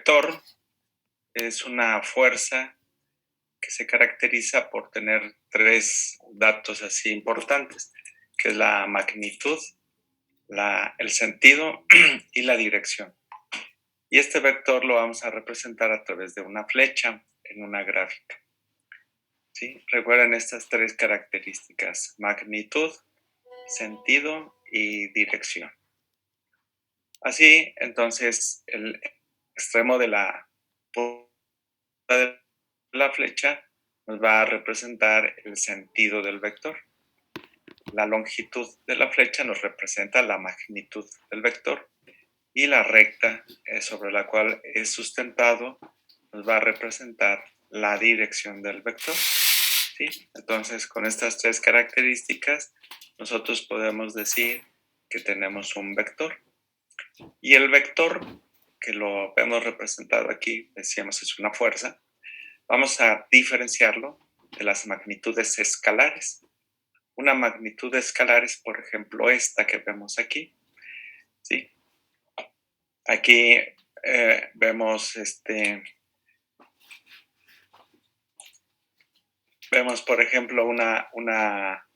Vector es una fuerza que se caracteriza por tener tres datos así importantes, que es la magnitud, el sentido y la dirección. Y este vector lo vamos a representar a través de una flecha en una gráfica. ¿Sí? Recuerden estas tres características: magnitud, sentido y dirección. Así, entonces, el extremo de la flecha nos va a representar el sentido del vector. La longitud de la flecha nos representa la magnitud del vector y la recta sobre la cual es sustentado nos va a representar la dirección del vector. ¿Sí? Entonces, con estas tres características, nosotros podemos decir que tenemos un vector. Y el vector, que lo vemos representado aquí, decíamos es una fuerza, vamos a diferenciarlo de las magnitudes escalares. Una magnitud escalar es, por ejemplo, esta que vemos aquí. ¿Sí? Aquí vemos, por ejemplo, una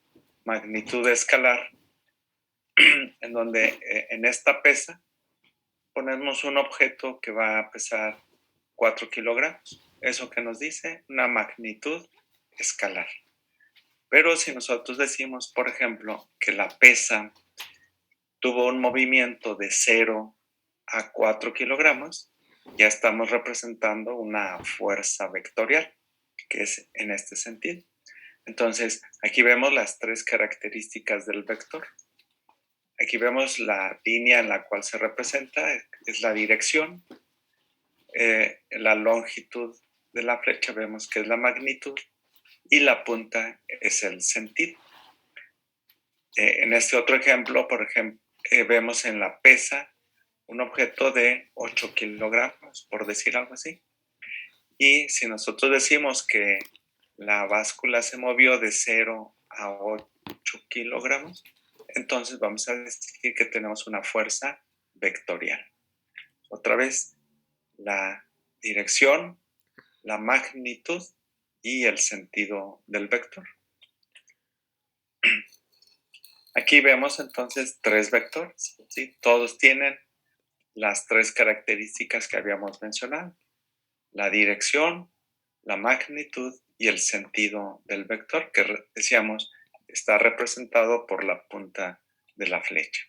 magnitud escalar en donde en esta pesa ponemos un objeto que va a pesar 4 kilogramos. ¿Eso qué nos dice? Una magnitud escalar. Pero si nosotros decimos, por ejemplo, que la pesa tuvo un movimiento de 0 a 4 kilogramos, ya estamos representando una fuerza vectorial, que es en este sentido. Entonces, aquí vemos las tres características del vector. Aquí vemos la línea en la cual se representa, es la dirección. La longitud de la flecha vemos que es la magnitud y la punta es el sentido. En este otro ejemplo, por ejemplo, vemos en la pesa un objeto de 8 kilogramos, por decir algo así. Y si nosotros decimos que la báscula se movió de 0 a 8 kilogramos, entonces vamos a decir que tenemos una fuerza vectorial. Otra vez, la dirección, la magnitud y el sentido del vector. Aquí vemos entonces tres vectores, ¿sí? Todos tienen las tres características que habíamos mencionado: la dirección, la magnitud y el sentido del vector, que decíamos está representado por la punta de la flecha.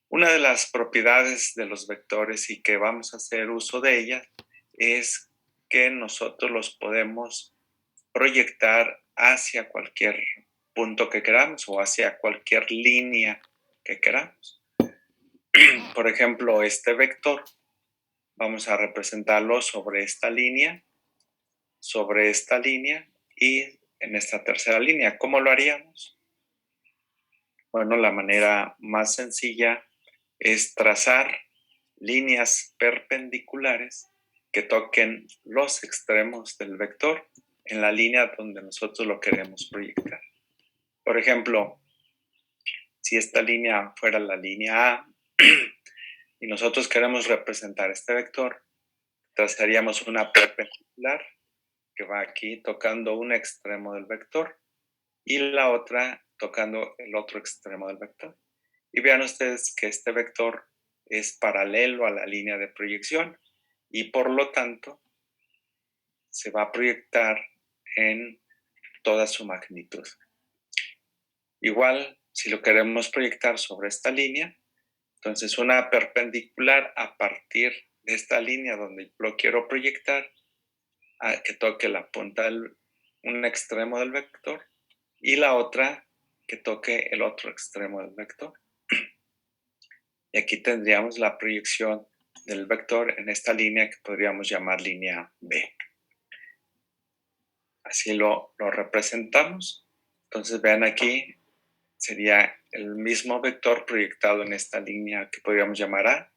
Una de las propiedades de los vectores y que vamos a hacer uso de ellas es que nosotros los podemos proyectar hacia cualquier punto que queramos o hacia cualquier línea que queramos. Por ejemplo, este vector vamos a representarlo sobre esta línea y en esta tercera línea. ¿Cómo lo haríamos? Bueno, la manera más sencilla es trazar líneas perpendiculares que toquen los extremos del vector en la línea donde nosotros lo queremos proyectar. Por ejemplo, si esta línea fuera la línea A y nosotros queremos representar este vector, trazaríamos una perpendicular que va aquí tocando un extremo del vector y la otra tocando el otro extremo del vector. Y vean ustedes que este vector es paralelo a la línea de proyección y por lo tanto se va a proyectar en toda su magnitud. Igual, si lo queremos proyectar sobre esta línea, entonces una perpendicular a partir de esta línea donde lo quiero proyectar, que toque la punta un extremo del vector y la otra que toque el otro extremo del vector. Y aquí tendríamos la proyección del vector en esta línea que podríamos llamar línea B. Así lo representamos. Entonces vean aquí, sería el mismo vector proyectado en esta línea que podríamos llamar A.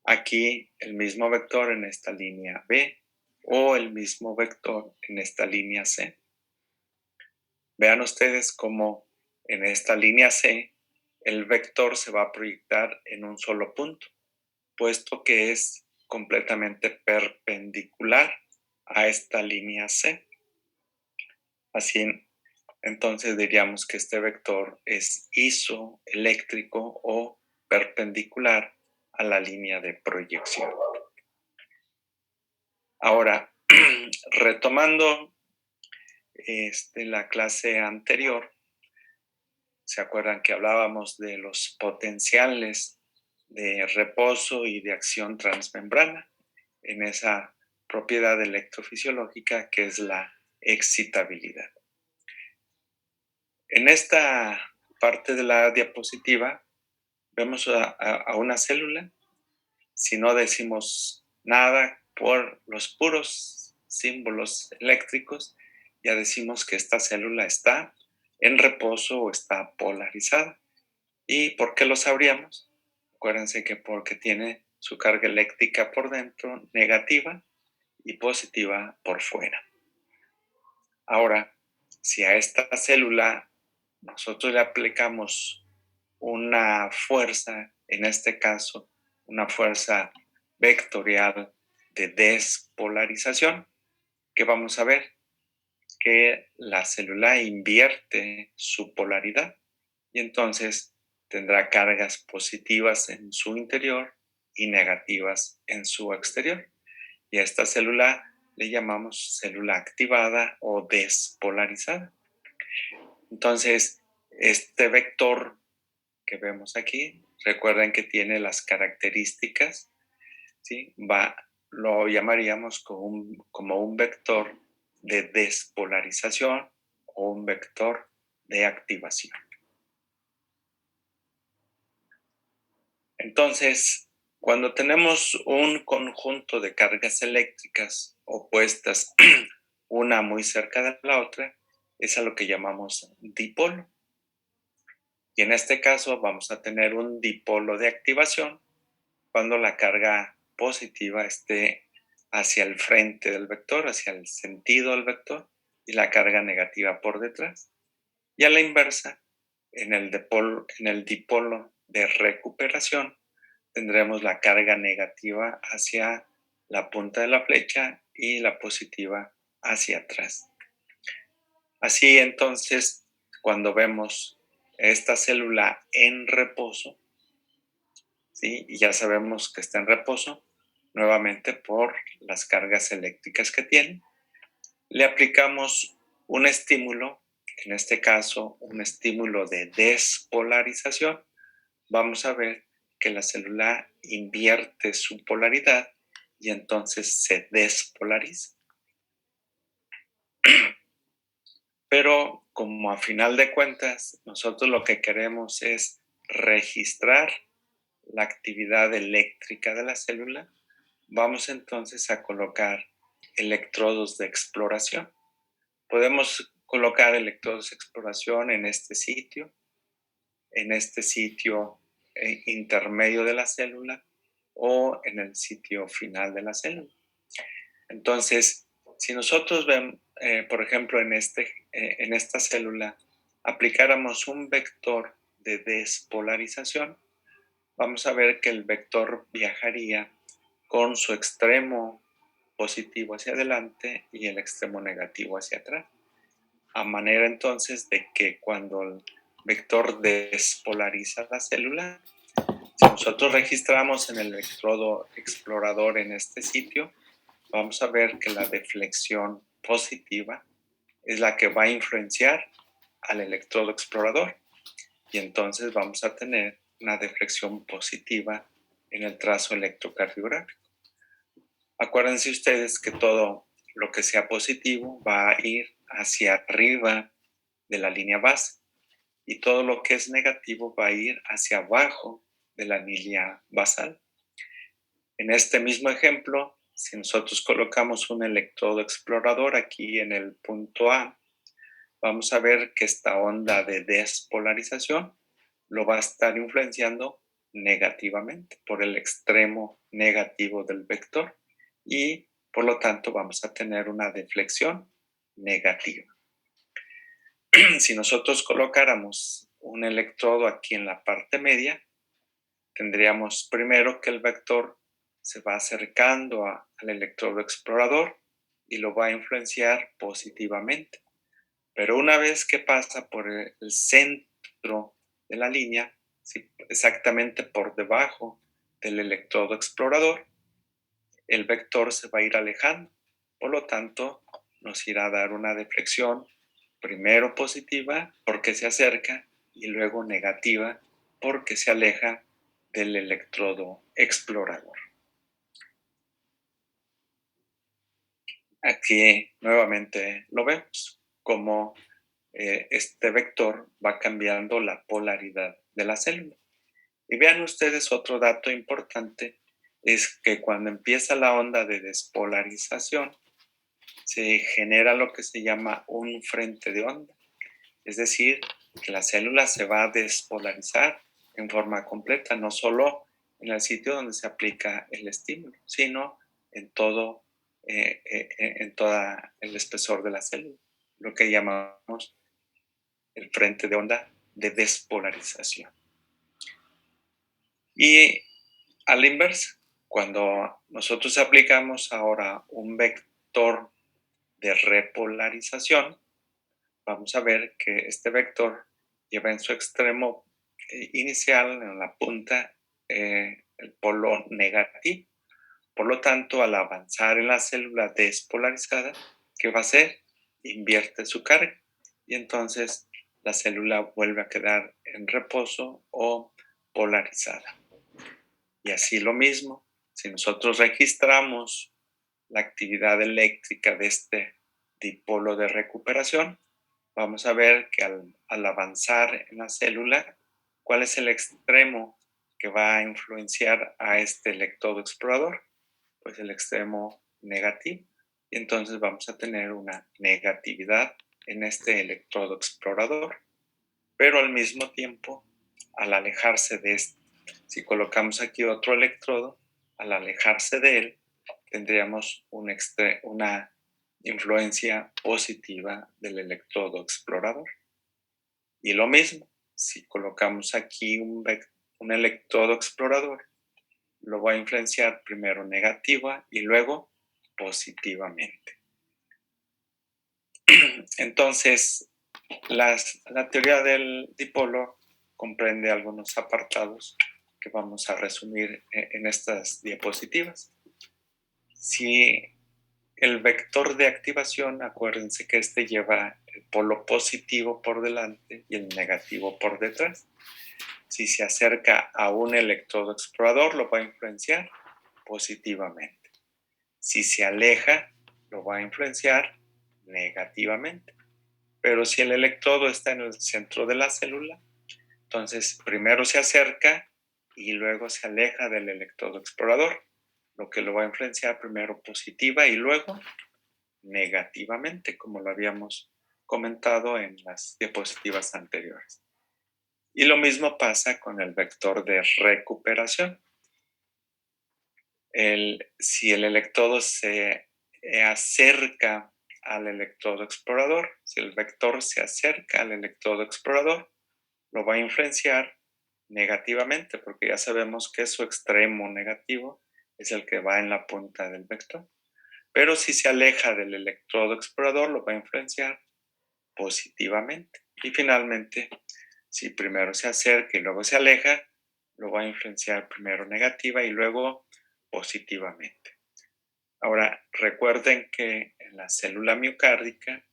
Aquí el mismo vector en esta línea B o el mismo vector en esta línea C. Vean ustedes cómo en esta línea C el vector se va a proyectar en un solo punto, puesto que es completamente perpendicular a esta línea C. Así, entonces diríamos que este vector es isoeléctrico o perpendicular a la línea de proyección. Ahora, retomando la clase anterior, ¿se acuerdan que hablábamos de los potenciales de reposo y de acción transmembrana en esa propiedad electrofisiológica que es la excitabilidad? En esta parte de la diapositiva vemos a una célula. Si no decimos nada por los puros símbolos eléctricos, ya decimos que esta célula está en reposo o está polarizada. ¿Y por qué lo sabríamos? Acuérdense que porque tiene su carga eléctrica por dentro negativa y positiva por fuera. Ahora, si a esta célula nosotros le aplicamos una fuerza, en este caso, una fuerza vectorial de despolarización, ¿qué vamos a ver? Que la célula invierte su polaridad y entonces tendrá cargas positivas en su interior y negativas en su exterior. Y a esta célula le llamamos célula activada o despolarizada. Entonces, este vector que vemos aquí, recuerden que tiene las características, ¿sí? Lo llamaríamos como un vector de despolarización o un vector de activación. Entonces, cuando tenemos un conjunto de cargas eléctricas opuestas, una muy cerca de la otra, es a lo que llamamos dipolo. Y en este caso vamos a tener un dipolo de activación cuando la carga positiva esté hacia el frente del vector, hacia el sentido del vector, y la carga negativa por detrás. Y a la inversa, en el dipolo de recuperación, tendremos la carga negativa hacia la punta de la flecha y la positiva hacia atrás. Así entonces, cuando vemos esta célula en reposo, ¿sí? Y ya sabemos que está en reposo, nuevamente por las cargas eléctricas que tiene, le aplicamos un estímulo, en este caso un estímulo de despolarización. Vamos a ver que la célula invierte su polaridad y entonces se despolariza. Pero como a final de cuentas nosotros lo que queremos es registrar la actividad eléctrica de la célula, vamos entonces a colocar electrodos de exploración. Podemos colocar electrodos de exploración en este sitio intermedio de la célula o en el sitio final de la célula. Entonces, si nosotros vemos, por ejemplo, en esta célula, aplicáramos un vector de despolarización, vamos a ver que el vector viajaría con su extremo positivo hacia adelante y el extremo negativo hacia atrás. A manera entonces de que cuando el vector despolariza la célula, si nosotros registramos en el electrodo explorador en este sitio, vamos a ver que la deflexión positiva es la que va a influenciar al electrodo explorador y entonces vamos a tener una deflexión positiva en el trazo electrocardiográfico. Acuérdense ustedes que todo lo que sea positivo va a ir hacia arriba de la línea base y todo lo que es negativo va a ir hacia abajo de la línea basal. En este mismo ejemplo, si nosotros colocamos un electrodo explorador aquí en el punto A, vamos a ver que esta onda de despolarización lo va a estar influenciando negativamente por el extremo negativo del vector y por lo tanto vamos a tener una deflexión negativa. Si nosotros colocáramos un electrodo aquí en la parte media, tendríamos primero que el vector se va acercando al electrodo explorador y lo va a influenciar positivamente. Pero una vez que pasa por el centro de la línea, exactamente por debajo del electrodo explorador, el vector se va a ir alejando. Por lo tanto, nos irá a dar una deflexión primero positiva porque se acerca y luego negativa porque se aleja del electrodo explorador. Aquí nuevamente lo vemos como este vector va cambiando la polaridad de la célula. Y vean ustedes otro dato importante, es que cuando empieza la onda de despolarización, se genera lo que se llama un frente de onda. Es decir, que la célula se va a despolarizar en forma completa, no solo en el sitio donde se aplica el estímulo, sino en todo el espesor de la célula, lo que llamamos el frente de onda de despolarización. Y a la inversa, cuando nosotros aplicamos ahora un vector de repolarización, vamos a ver que este vector lleva en su extremo inicial, en la punta, el polo negativo. Por lo tanto, al avanzar en la célula despolarizada, ¿qué va a hacer? Invierte su carga y entonces la célula vuelve a quedar en reposo o polarizada. Y así lo mismo, si nosotros registramos la actividad eléctrica de este dipolo de recuperación, vamos a ver que al avanzar en la célula, ¿cuál es el extremo que va a influenciar a este electrodo explorador? Pues el extremo negativo. Y entonces vamos a tener una negatividad en este electrodo explorador. Pero al mismo tiempo, al alejarse de este, si colocamos aquí otro electrodo, al alejarse de él, tendríamos una influencia positiva del electrodo explorador. Y lo mismo, si colocamos aquí un electrodo explorador, lo va a influenciar primero negativa y luego positivamente. Entonces, la teoría del dipolo comprende algunos apartados que vamos a resumir en estas diapositivas. Si el vector de activación, acuérdense que este lleva el polo positivo por delante y el negativo por detrás. Si se acerca a un electrodo explorador, lo va a influenciar positivamente. Si se aleja, lo va a influenciar negativamente. Pero si el electrodo está en el centro de la célula, entonces primero se acerca y luego se aleja del electrodo explorador, lo que lo va a influenciar primero positiva y luego negativamente, como lo habíamos comentado en las diapositivas anteriores. Y lo mismo pasa con el vector de recuperación. Si el electrodo se acerca al electrodo explorador, si el vector se acerca al electrodo explorador, lo va a influenciar negativamente, porque ya sabemos que su extremo negativo es el que va en la punta del vector. Pero si se aleja del electrodo explorador, lo va a influenciar positivamente. Y finalmente, si primero se acerca y luego se aleja, lo va a influenciar primero negativa y luego positivamente. Ahora, recuerden que en la célula miocárdica,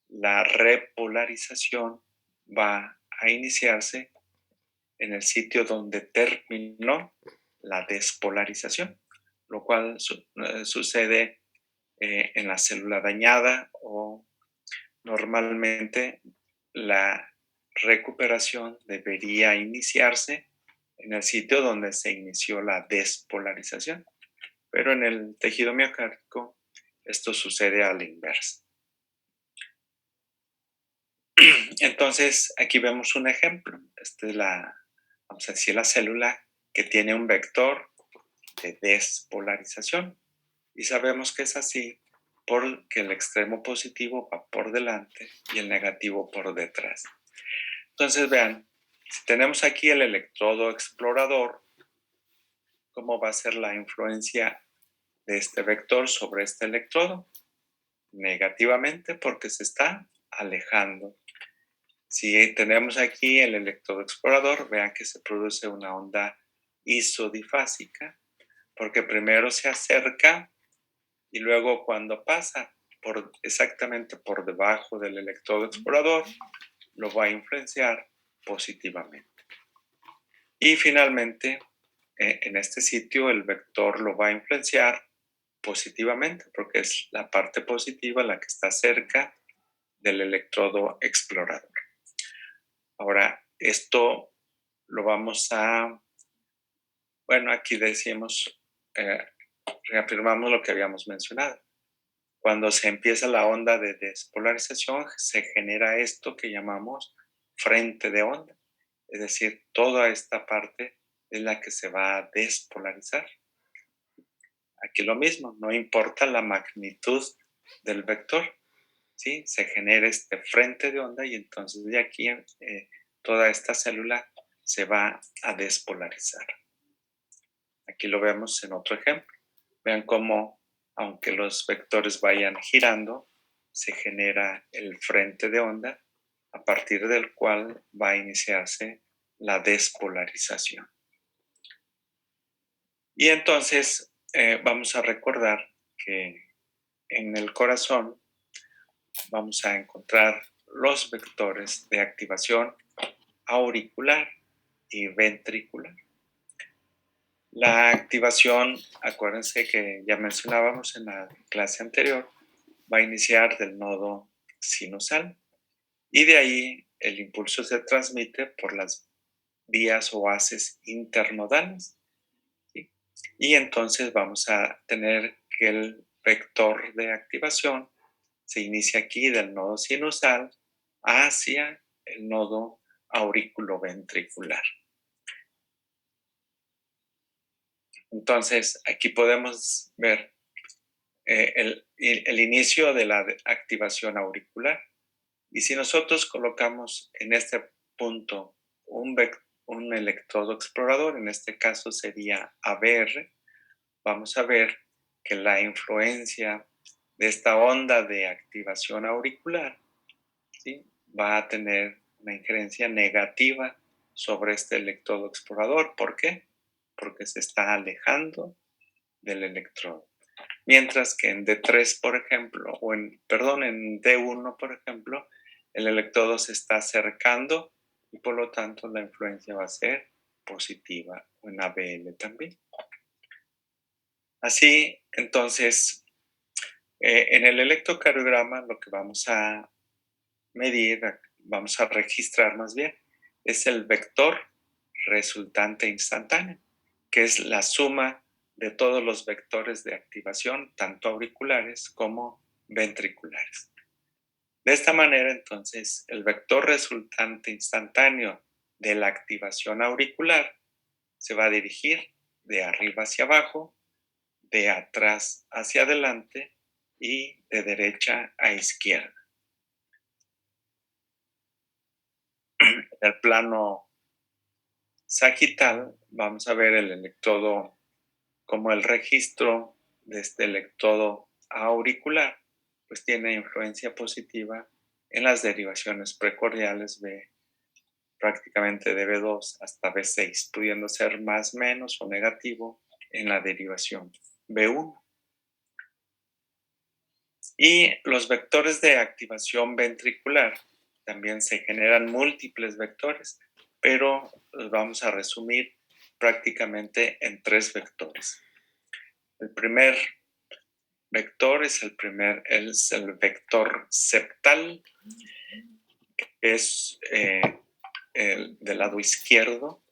la repolarización va a iniciarse en el sitio donde terminó la despolarización, lo cual sucede en la célula dañada, o normalmente la recuperación debería iniciarse en el sitio donde se inició la despolarización, pero en el tejido miocárdico esto sucede a la inversa. Entonces aquí vemos un ejemplo. Esta es vamos a decir, la célula que tiene un vector de despolarización, y sabemos que es así porque el extremo positivo va por delante y el negativo por detrás. Entonces vean, si tenemos aquí el electrodo explorador ¿cómo va a ser la influencia de este vector sobre este electrodo? Negativamente, porque se está alejando. Si tenemos aquí el electrodo explorador, vean que se produce una onda isodifásica, porque primero se acerca y luego cuando pasa exactamente por debajo del electrodo explorador, lo va a influenciar positivamente. Y finalmente, en este sitio, el vector lo va a influenciar positivamente, porque es la parte positiva la que está cerca del electrodo explorador. Ahora, esto lo vamos a, bueno, aquí decimos, reafirmamos lo que habíamos mencionado. Cuando se empieza la onda de despolarización, se genera esto que llamamos frente de onda. Es decir, toda esta parte es la que se va a despolarizar. Aquí lo mismo, no importa la magnitud del vector, ¿sí? Se genera este frente de onda y entonces de aquí toda esta célula se va a despolarizar. Aquí lo vemos en otro ejemplo. Vean cómo, aunque los vectores vayan girando, se genera el frente de onda a partir del cual va a iniciarse la despolarización. Y entonces vamos a recordar que en el corazón vamos a encontrar los vectores de activación auricular y ventricular. La activación, acuérdense que ya mencionábamos en la clase anterior, va a iniciar del nodo sinusal y de ahí el impulso se transmite por las vías o haces internodales. ¿Sí? Y entonces vamos a tener que el vector de activación se inicia aquí del nodo sinusal hacia el nodo auriculoventricular. Entonces, aquí podemos ver el inicio de la activación auricular. Y si nosotros colocamos en este punto un electrodo explorador, en este caso sería ABR, vamos a ver que la influencia de esta onda de activación auricular, ¿sí?, va a tener una injerencia negativa sobre este electrodo explorador. ¿Por qué? Porque se está alejando del electrodo. Mientras que en D3, por ejemplo, en D1, por ejemplo, el electrodo se está acercando y por lo tanto la influencia va a ser positiva, o en ABL también. Así, entonces, en el electrocardiograma lo que vamos a medir, vamos a registrar más bien, es el vector resultante instantáneo, que es la suma de todos los vectores de activación, tanto auriculares como ventriculares. De esta manera, entonces, el vector resultante instantáneo de la activación auricular se va a dirigir de arriba hacia abajo, de atrás hacia adelante y de derecha a izquierda. En el plano sagital vamos a ver el electrodo como el registro de este electrodo auricular, pues tiene influencia positiva en las derivaciones precordiales prácticamente de B2 hasta B6, pudiendo ser más, menos o negativo en la derivación B1. Y los vectores de activación ventricular también se generan múltiples vectores, pero los vamos a resumir prácticamente en 3 vectores. El primer vector es el vector septal, que es el del lado izquierdo,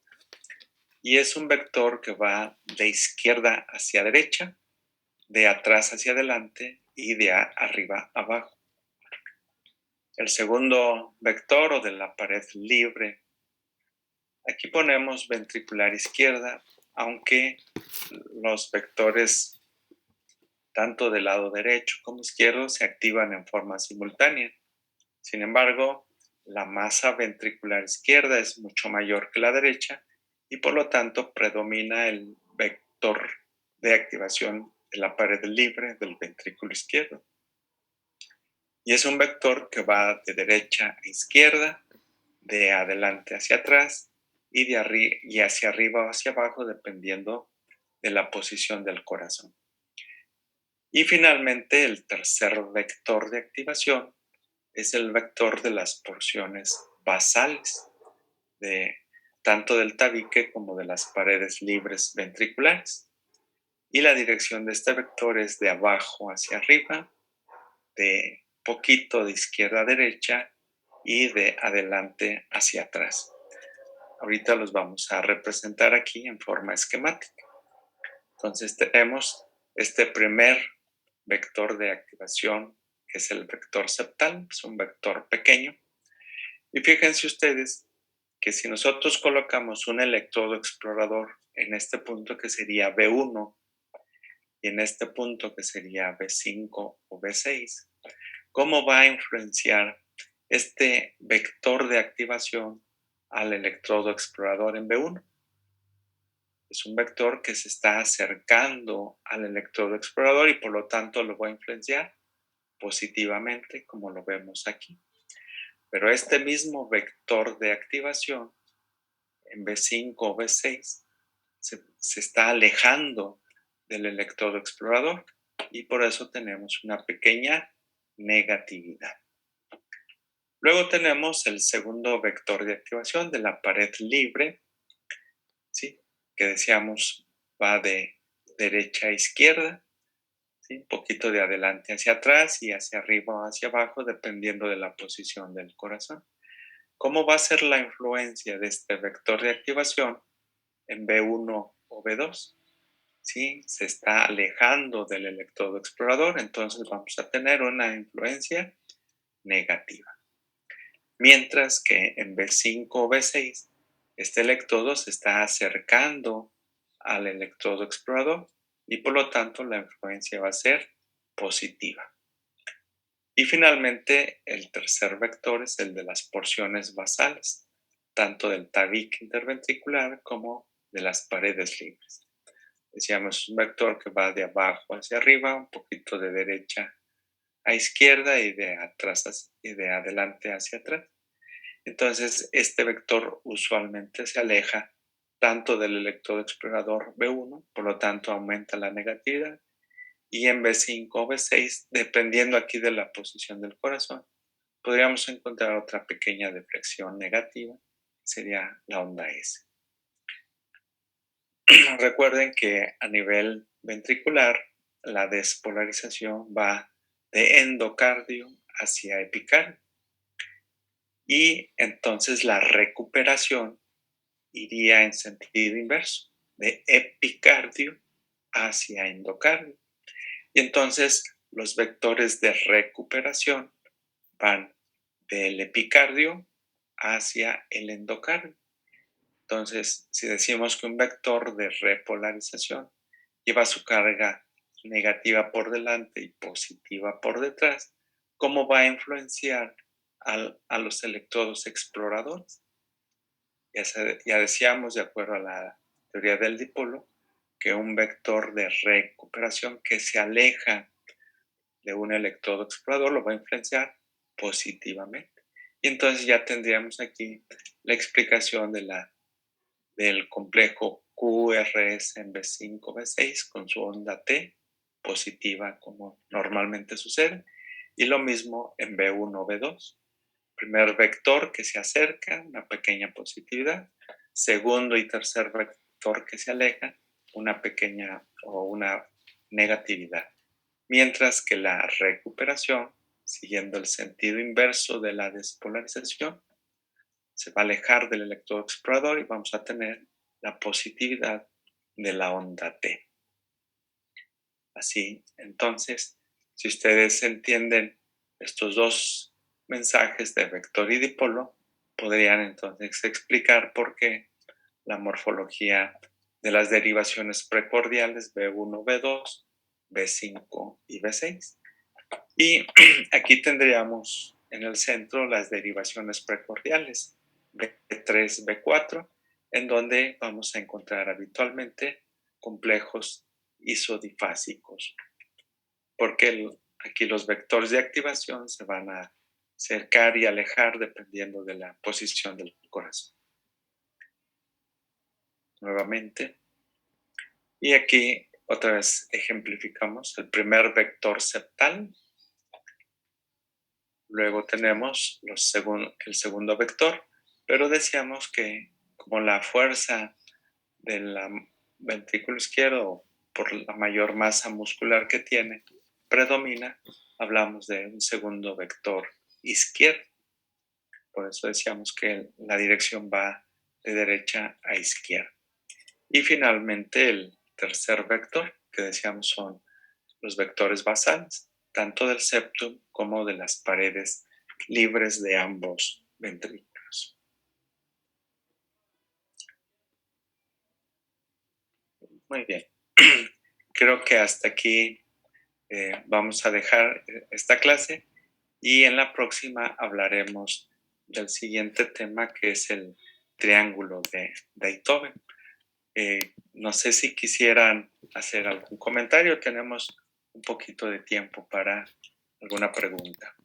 y es un vector que va de izquierda hacia derecha, de atrás hacia adelante y de arriba a abajo. El segundo vector, o de la pared libre, aquí ponemos ventricular izquierda, aunque los vectores tanto del lado derecho como izquierdo se activan en forma simultánea. Sin embargo, la masa ventricular izquierda es mucho mayor que la derecha y por lo tanto predomina el vector de activación de la pared libre del ventrículo izquierdo. Y es un vector que va de derecha a izquierda, de adelante hacia atrás y hacia arriba o hacia abajo, dependiendo de la posición del corazón. Y finalmente, el tercer vector de activación es el vector de las porciones basales, tanto del tabique como de las paredes libres ventriculares. Y la dirección de este vector es de abajo hacia arriba, de poquito de izquierda a derecha y de adelante hacia atrás. Ahorita los vamos a representar aquí en forma esquemática. Entonces tenemos este primer vector de activación, que es el vector septal, es un vector pequeño. Y fíjense ustedes que si nosotros colocamos un electrodo explorador en este punto, que sería B1, y en este punto, que sería B5 o B6, ¿cómo va a influenciar este vector de activación al electrodo explorador en B1? Es un vector que se está acercando al electrodo explorador y por lo tanto lo va a influenciar positivamente, como lo vemos aquí. Pero este mismo vector de activación en B5 o B6 se está alejando del electrodo explorador y por eso tenemos una pequeña negatividad. Luego tenemos el segundo vector de activación de la pared libre, ¿sí?, que decíamos va de derecha a izquierda, ¿sí?, un poquito de adelante hacia atrás y hacia arriba o hacia abajo, dependiendo de la posición del corazón. ¿Cómo va a ser la influencia de este vector de activación en B1 o B2? ¿Sí? Se está alejando del electrodo explorador, entonces vamos a tener una influencia negativa. Mientras que en B5 o B6, este electrodo se está acercando al electrodo explorador y por lo tanto la influencia va a ser positiva. Y finalmente, el tercer vector es el de las porciones basales, tanto del tabique interventricular como de las paredes libres. Decíamos, un vector que va de abajo hacia arriba, un poquito de derecha a izquierda y de atrás y de adelante hacia atrás. Entonces, este vector usualmente se aleja tanto del electrodo explorador B1, por lo tanto aumenta la negatividad, y en B5 o B6, dependiendo aquí de la posición del corazón, podríamos encontrar otra pequeña deflexión negativa, sería la onda S. Recuerden que a nivel ventricular, la despolarización va de endocardio hacia epicardio. Y entonces la recuperación iría en sentido inverso, de epicardio hacia endocardio. Y entonces los vectores de recuperación van del epicardio hacia el endocardio. Entonces, si decimos que un vector de repolarización lleva su carga negativa por delante y positiva por detrás, ¿cómo va a influenciar a los electrodos exploradores? Ya decíamos, de acuerdo a la teoría del dipolo, que un vector de recuperación que se aleja de un electrodo explorador lo va a influenciar positivamente. Y entonces ya tendríamos aquí la explicación del complejo QRS en B5, B6 con su onda T positiva, como normalmente sucede, y lo mismo en B1, B2. Primer vector que se acerca, una pequeña positividad. Segundo y tercer vector que se aleja, una pequeña o una negatividad. Mientras que la recuperación, siguiendo el sentido inverso de la despolarización, se va a alejar del electrodo explorador y vamos a tener la positividad de la onda T. Así, entonces, si ustedes entienden estos dos mensajes de vector y dipolo, podrían entonces explicar por qué la morfología de las derivaciones precordiales B1, B2, B5 y B6. Y aquí tendríamos en el centro las derivaciones precordiales B3, B4, en donde vamos a encontrar habitualmente complejos isodifásicos, porque aquí los vectores de activación se van a acercar y alejar dependiendo de la posición del corazón. Nuevamente. Y aquí otra vez ejemplificamos el primer vector septal. Luego tenemos el segundo vector, pero decíamos que como la fuerza del ventrículo izquierdo, por la mayor masa muscular que tiene, predomina, hablamos de un segundo vector izquierdo. Por eso decíamos que la dirección va de derecha a izquierda. Y finalmente el tercer vector, que decíamos son los vectores basales, tanto del septum como de las paredes libres de ambos ventrículos. Muy bien. Creo que hasta aquí vamos a dejar esta clase y en la próxima hablaremos del siguiente tema, que es el triángulo de Beethoven. No sé si quisieran hacer algún comentario. Tenemos un poquito de tiempo para alguna pregunta.